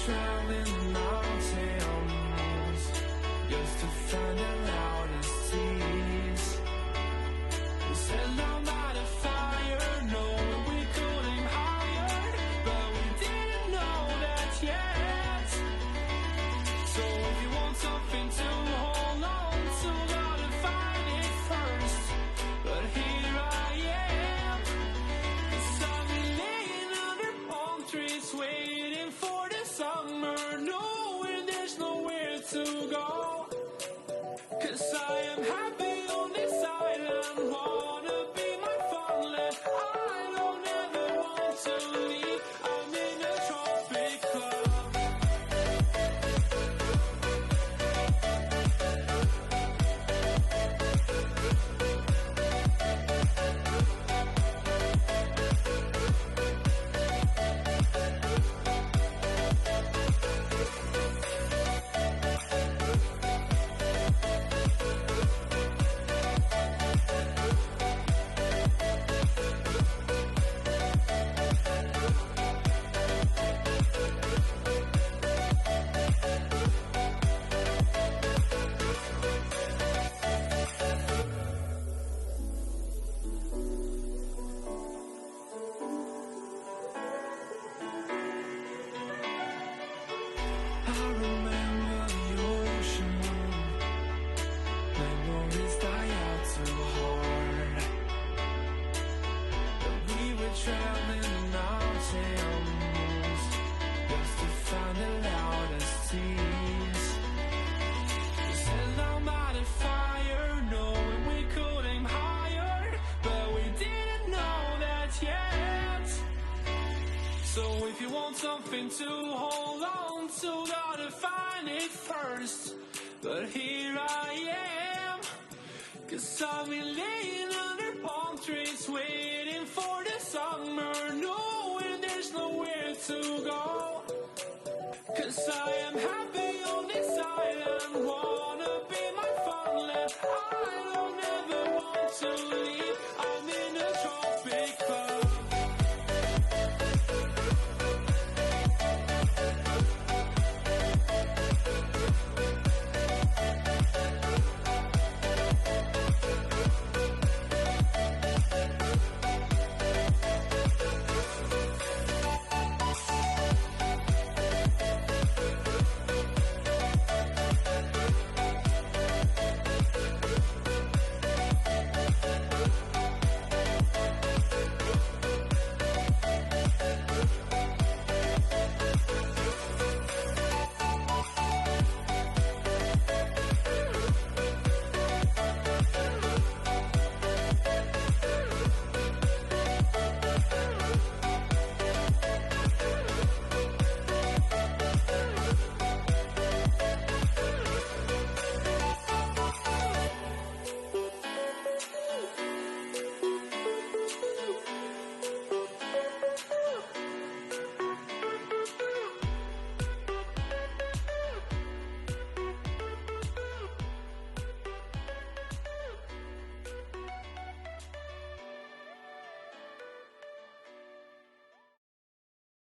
traveling the mountains just to find the loudest tears. We set down by the fire, knowing we could aim higher, but we didn't know that yet. So if you want something to hold on to, gotta find it first. But here I am, 'cause I've been laying under palm trees waiting for the summer, knowing there's nowhere to go. 'Cause I am happy on this island, wanna be my farmland. I don't ever want to leave, I'm in a tropic club. I remember the ocean, memories die out too hard. But we were traveling the mountains just to find the loudest tears. We sat down by the fire, knowing we could aim higher, but we didn't know that yet. So if you want something to hold on to, gotta find it first. But here I am, 'cause I've been laying under palm trees waiting for the summer, knowing there's nowhere to go. 'Cause I am happy on this island, wanna be my farmland. I don't ever want to leave.